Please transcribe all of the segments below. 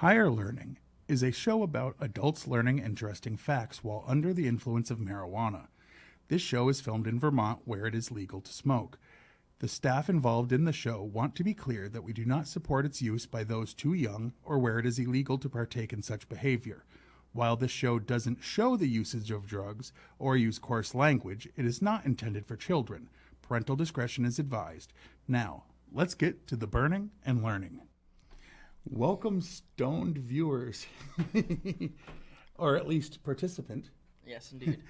Higher Learning is a show about adults learning interesting facts while under the influence of marijuana. This show is filmed in Vermont where it is legal to smoke. The staff involved in the show want to be clear that we do not support its use by those too young or where it is illegal to partake in such behavior. While this show doesn't show the usage of drugs or use coarse language, it is not intended for children. Parental discretion is advised. Now, let's get to the burning and learning. Welcome, stoned viewers, or at least participant. Yes, indeed.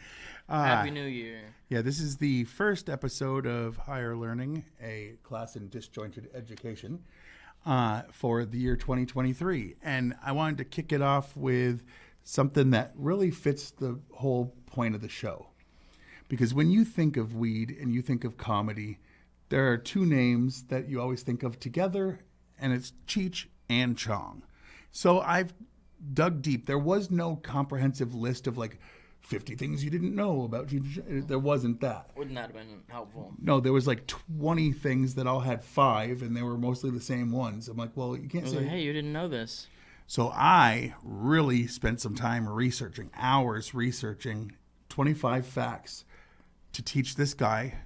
Happy New Year. Yeah, this is the first episode of Higher Learning, a class in disjointed education for the year 2023. And I wanted to kick it off with something that really fits the whole point of the show. Because when you think of weed and you think of comedy, there are two names that you always think of together, and it's Cheech and Chong. So I've dug deep. There was no comprehensive list of like 50 things you didn't know about Cheech. There wasn't that. Wouldn't that have been helpful? No, there was like 20 things that all had 5, and they were mostly the same ones. I'm like, well, you can't say. Like, hey, you didn't know this. So I really spent some time researching, hours researching 25 facts to teach this guy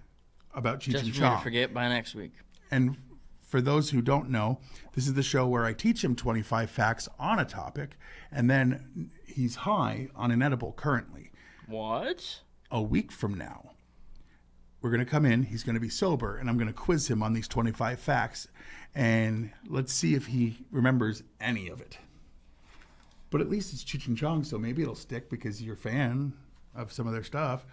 about Cheech and Chong. Just for me to forget by next week. And for those who don't know, this is the show where I teach him 25 facts on a topic, and then he's high on an edible currently. What? A week from now, we're going to come in, he's going to be sober, and I'm going to quiz him on these 25 facts, and let's see if he remembers any of it. But at least it's Cheech and Chong, so maybe it'll stick because you're a fan of some of their stuff.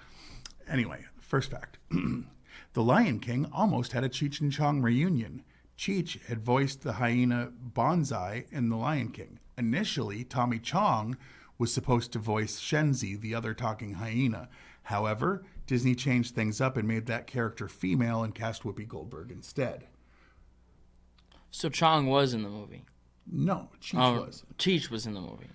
Anyway, first fact. The Lion King almost had a Cheech and Chong reunion. Cheech had voiced the hyena Bonsai in The Lion King. Initially, Tommy Chong was supposed to voice Shenzi, the other talking hyena. However, Disney changed things up and made that character female and cast Whoopi Goldberg instead. So Chong was in the movie? No, Cheech was. Cheech was in the movie.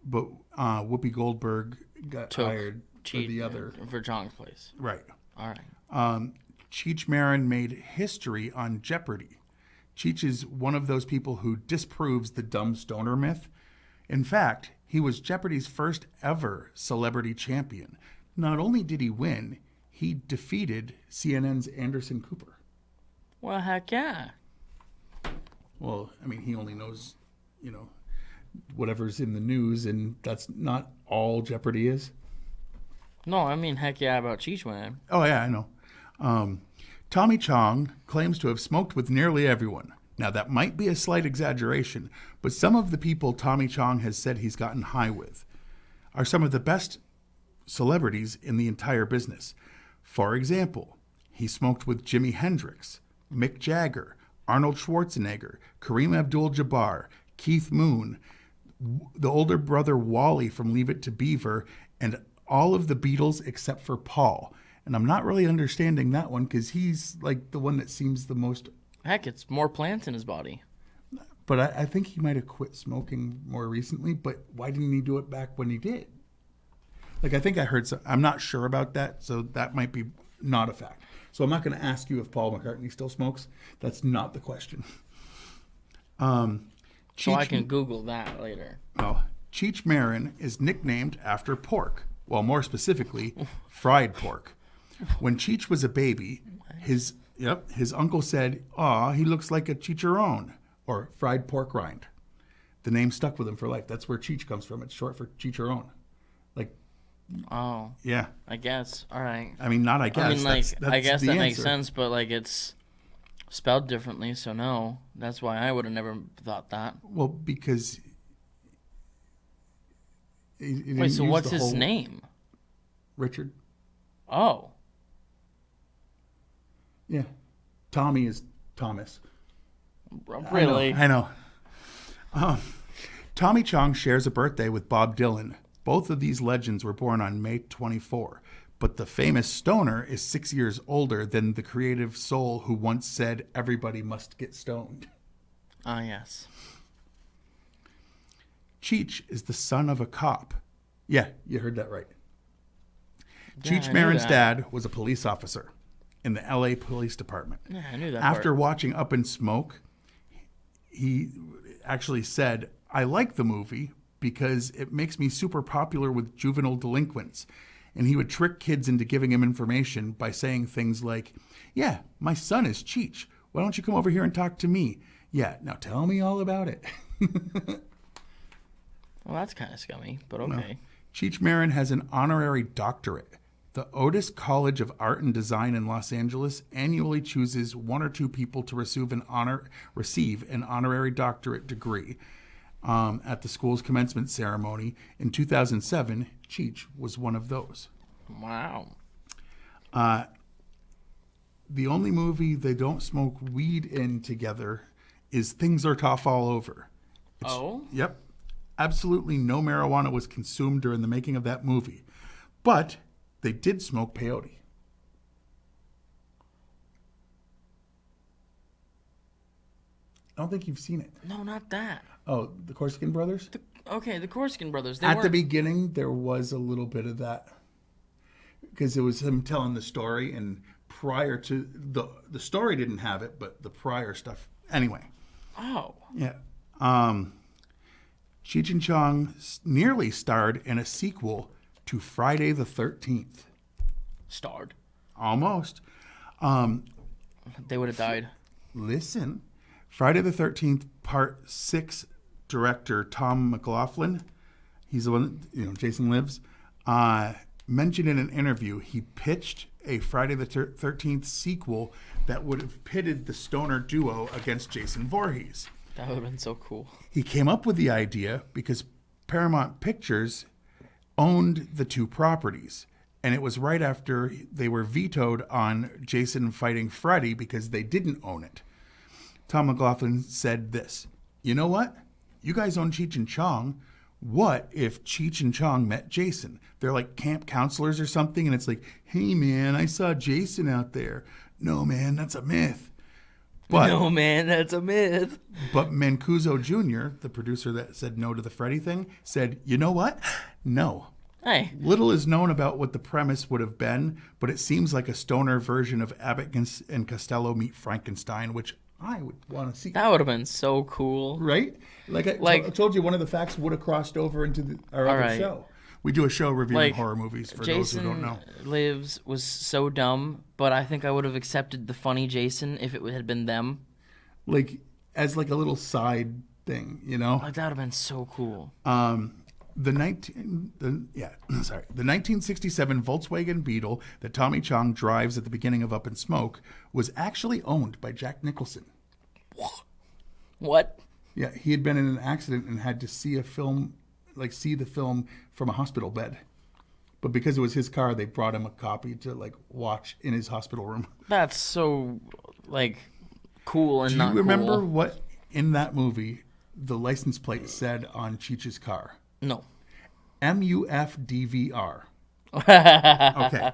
But Whoopi Goldberg got hired for the other. For Chong's place. Right. All right. Cheech Marin made history on Jeopardy! Cheech is one of those people who disproves the dumb stoner myth. In fact, he was Jeopardy's first ever celebrity champion. Not only did he win, he defeated CNN's Anderson Cooper. Well, heck yeah. Well, I mean, he only knows, whatever's in the news, and that's not all Jeopardy is. No, I mean, heck yeah about Cheech winning. Oh, yeah, I know. Tommy Chong claims to have smoked with nearly everyone. Now, that might be a slight exaggeration, but some of the people Tommy Chong has said he's gotten high with are some of the best celebrities in the entire business. For example, he smoked with Jimi Hendrix, Mick Jagger, Arnold Schwarzenegger, Kareem Abdul-Jabbar, Keith Moon, the older brother Wally from Leave It to Beaver, and all of the Beatles except for Paul. And I'm not really understanding that one because he's like the one that seems the most... Heck, it's more plants in his body. But I think he might have quit smoking more recently, but why didn't he do it back when he did? Like, I think I heard some... I'm not sure about that, so that might be not a fact. So I'm not going to ask you if Paul McCartney still smokes. That's not the question. So I can Google that later. Oh, Cheech Marin is nicknamed after pork. Well, more specifically, fried pork. When Cheech was a baby, his uncle said, "Aw, he looks like a chicharron," or fried pork rind. The name stuck with him for life. That's where Cheech comes from. It's short for chicharron. Like, oh, yeah. I guess. All right. I mean, not I guess. I mean, like, that's I guess the that answer. makes sense, but like it's spelled differently, so no. That's why I would have never thought that. Well, because. Wait, so what's his name? Richard. Oh. Yeah. Tommy is Thomas. Really? I know. Tommy Chong shares a birthday with Bob Dylan. Both of these legends were born on May 24. But the famous stoner is 6 years older than the creative soul who once said, "Everybody must get stoned." Ah, yes. Cheech is the son of a cop. Yeah, you heard that right. Yeah, Cheech Marin's dad was a police officer in the L.A. Police Department. Yeah, I knew that After part. watching Up in Smoke, he actually said, I like the movie because it makes me super popular with juvenile delinquents. And he would trick kids into giving him information by saying things like, yeah, my son is Cheech. Why don't you come over here and talk to me? Yeah, now tell me all about it. Well, that's kind of scummy, but okay. No. Cheech Marin has an honorary doctorate. The Otis College of Art and Design in Los Angeles annually chooses 1 or 2 people to receive an honorary doctorate degree. At the school's commencement ceremony in 2007, Cheech was one of those. Wow. The only movie they don't smoke weed in together is Things Are Tough All Over. Yep. Absolutely no marijuana was consumed during the making of that movie. But they did smoke peyote. I don't think you've seen it. No, not that. Oh, the Corsican Brothers? The Corsican Brothers. At the beginning, there was a little bit of that. Because it was him telling the story, and prior to... The story didn't have it, but the prior stuff... Anyway. Oh. Yeah. Cheech and Chong nearly starred in a sequel to Friday the 13th. Starred. Almost. They would have died. Listen. Friday the 13th, Part 6 director Tom McLaughlin, he's the one, Jason Lives, mentioned in an interview he pitched a Friday the 13th sequel that would have pitted the stoner duo against Jason Voorhees. That would have been so cool. He came up with the idea because Paramount Pictures owned the 2 properties. And it was right after they were vetoed on Jason fighting Freddy because they didn't own it. Tom McLaughlin said this, you know what? You guys own Cheech and Chong. What if Cheech and Chong met Jason? They're like camp counselors or something. And it's like, hey, man, I saw Jason out there. No, man, that's a myth. But Mancuso Jr., the producer that said no to the Freddy thing, said, you know what? No. Hey. Little is known about what the premise would have been, but it seems like a stoner version of Abbott and Costello meet Frankenstein, which I would want to see. That would have been so cool. Right? Like I told you, one of the facts would have crossed over into our other show. We do a show reviewing horror movies for those who don't know. Jason Lives was so dumb, but I think I would have accepted the funny Jason if it had been them. Like, as like a little side thing, Like, that would have been so cool. The 1967 Volkswagen Beetle that Tommy Chong drives at the beginning of Up in Smoke was actually owned by Jack Nicholson. What? Yeah, he had been in an accident and had to see the film from a hospital bed. But because it was his car, they brought him a copy to watch in his hospital room. That's so cool and not cool. Do you remember what in that movie the license plate said on Cheech's car? No. MUFDVR. Okay.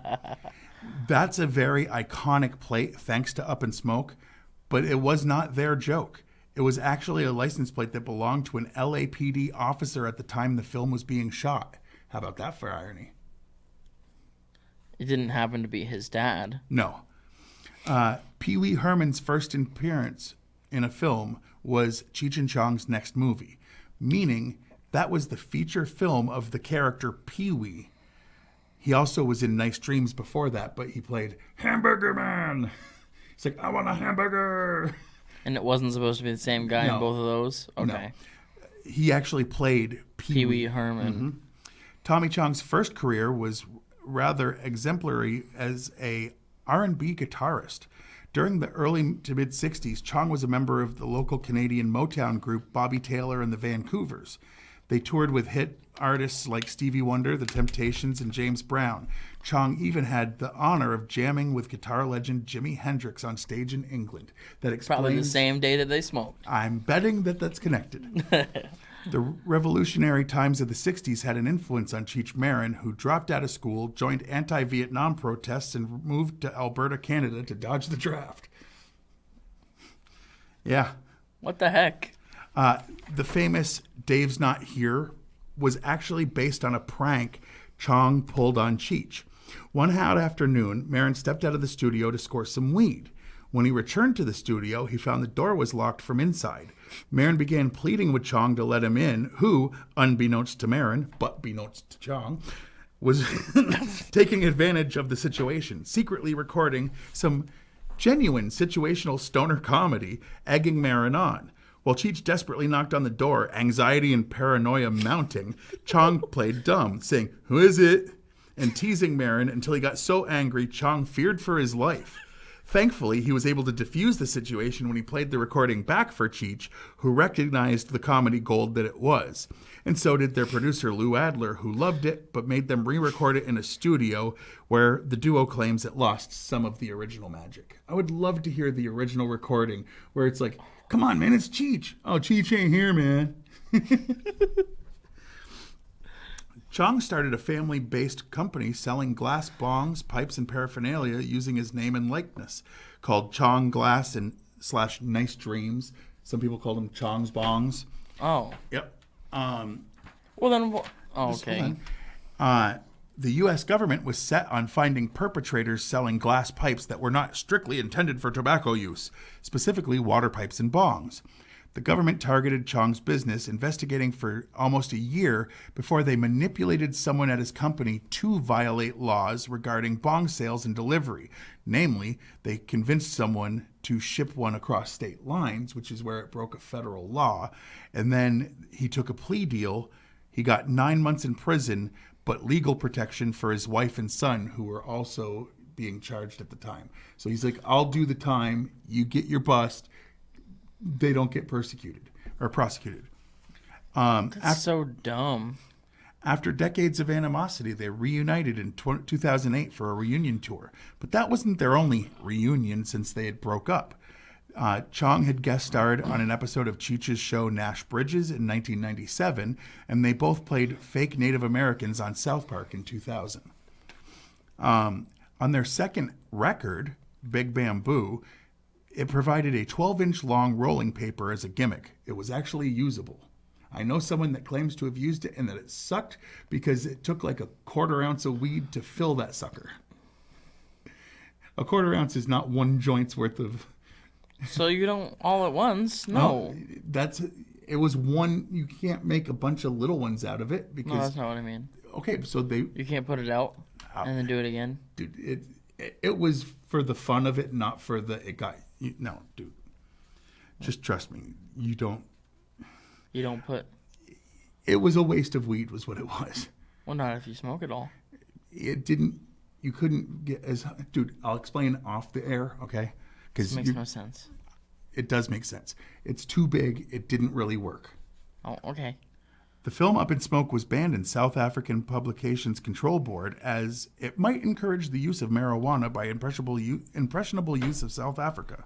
That's a very iconic plate, thanks to Up in Smoke, but it was not their joke. It was actually a license plate that belonged to an LAPD officer at the time the film was being shot. How about that for irony? It didn't happen to be his dad. No. Pee Wee Herman's first appearance in a film was Cheech and Chong's next movie, meaning that was the feature film of the character Pee Wee. He also was in Nice Dreams before that, but he played Hamburger Man. He's like, I want a hamburger. And it wasn't supposed to be the same guy in both of those? Okay. No. He actually played Pee Wee Herman. Mm-hmm. Tommy Chong's first career was rather exemplary as a R&B guitarist. During the early to mid-'60s, Chong was a member of the local Canadian Motown group Bobby Taylor and the Vancouvers. They toured with hit artists like Stevie Wonder, The Temptations, and James Brown. Chong even had the honor of jamming with guitar legend Jimi Hendrix on stage in England. That explains... Probably the same day that they smoked. I'm betting that that's connected. The revolutionary times of the 60s had an influence on Cheech Marin, who dropped out of school, joined anti-Vietnam protests, and moved to Alberta, Canada to dodge the draft. Yeah. What the heck? The famous Dave's Not Here was actually based on a prank Chong pulled on Cheech. One hot afternoon, Marin stepped out of the studio to score some weed. When he returned to the studio, he found the door was locked from inside. Marin began pleading with Chong to let him in, who, unbeknownst to Marin, but beknownst to Chong, was taking advantage of the situation, secretly recording some genuine situational stoner comedy, egging Marin on. While Cheech desperately knocked on the door, anxiety and paranoia mounting, Chong played dumb, saying, "Who is it?" and teasing Marin until he got so angry Chong feared for his life. Thankfully, he was able to defuse the situation when he played the recording back for Cheech, who recognized the comedy gold that it was. And so did their producer Lou Adler, who loved it, but made them re-record it in a studio where the duo claims it lost some of the original magic. I would love to hear the original recording where it's like, "Come on, man, it's Cheech." "Oh, Cheech ain't here, man." Chong started a family-based company selling glass bongs, pipes, and paraphernalia using his name and likeness, called Chong Glass and / Nice Dreams. Some people call them Chong's Bongs. Oh. Yep. Well, then... Oh, okay. The U.S. government was set on finding perpetrators selling glass pipes that were not strictly intended for tobacco use, specifically water pipes and bongs. The government targeted Chong's business, investigating for almost a year before they manipulated someone at his company to violate laws regarding bong sales and delivery. Namely, they convinced someone to ship one across state lines, which is where it broke a federal law. And then he took a plea deal. He got 9 months in prison, but legal protection for his wife and son, who were also being charged at the time. So he's like, "I'll do the time. You get your bust." They don't get persecuted or prosecuted. That's so dumb. After decades of animosity, they reunited in 2008 for a reunion tour. But that wasn't their only reunion since they had broke up. Chong had guest starred on an episode of Cheech's show Nash Bridges in 1997, and they both played fake Native Americans on South Park in 2000. On their second record, Big Bamboo, it provided a 12-inch long rolling paper as a gimmick. It was actually usable. I know someone that claims to have used it and that it sucked because it took like a quarter ounce of weed to fill that sucker. A quarter ounce is not one joint's worth of... So you don't all at once? No. It was one. You can't make a bunch of little ones out of it because... No, that's not what I mean. Okay, so they... You can't put it out and then do it again? Dude, it was for the fun of it, not for the... No, dude. Just trust me. You don't put... It was a waste of weed was what it was. Well, not if you smoke it all. It didn't... You couldn't get as... Dude, I'll explain off the air, okay? This makes no sense. It does make sense. It's too big. It didn't really work. Oh, okay. The film Up in Smoke was banned in South African Publications Control Board as it might encourage the use of marijuana by impressionable youth of South Africa.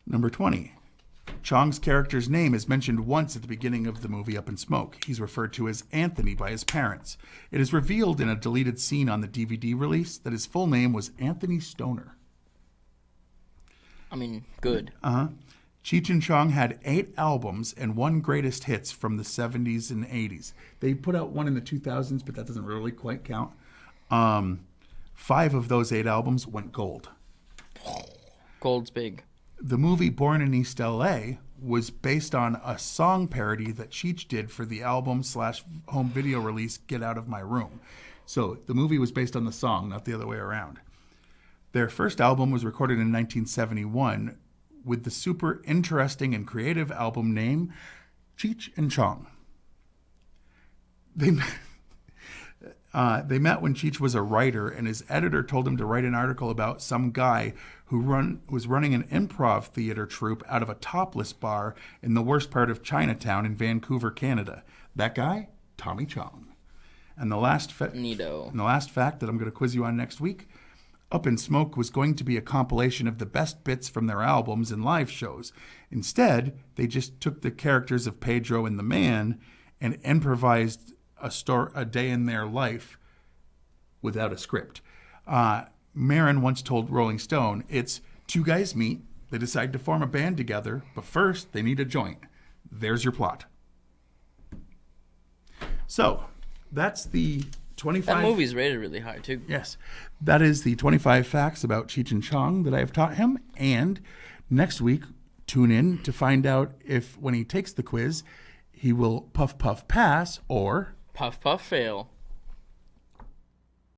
Number 20. Chong's character's name is mentioned once at the beginning of the movie Up in Smoke. He's referred to as Anthony by his parents. It is revealed in a deleted scene on the DVD release that his full name was Anthony Stoner. I mean, good. Cheech and Chong had 8 albums and 1 greatest hits from the 70s and 80s. They put out one in the 2000s, but that doesn't really quite count. 5 of those 8 albums went gold. Gold's big. The movie Born in East L.A. was based on a song parody that Cheech did for the album/home video release Get Out of My Room. So the movie was based on the song, not the other way around. Their first album was recorded in 1971 with the super interesting and creative album name Cheech and Chong. They met when Cheech was a writer, and his editor told him to write an article about some guy who was running an improv theater troupe out of a topless bar in the worst part of Chinatown in Vancouver, Canada. That guy? Tommy Chong. And the last fact that I'm going to quiz you on next week, Up in Smoke was going to be a compilation of the best bits from their albums and live shows. Instead, they just took the characters of Pedro and the Man and improvised a day in their life without a script. Marin once told Rolling Stone, it's 2 guys meet, they decide to form a band together, but first they need a joint. There's your plot. So, that's the 25. That movie's rated really high, too. Yes. That is the 25 facts about Cheech and Chong that I have taught him. And next week, tune in to find out if when he takes the quiz, he will puff, puff, pass or... Puff, puff, fail.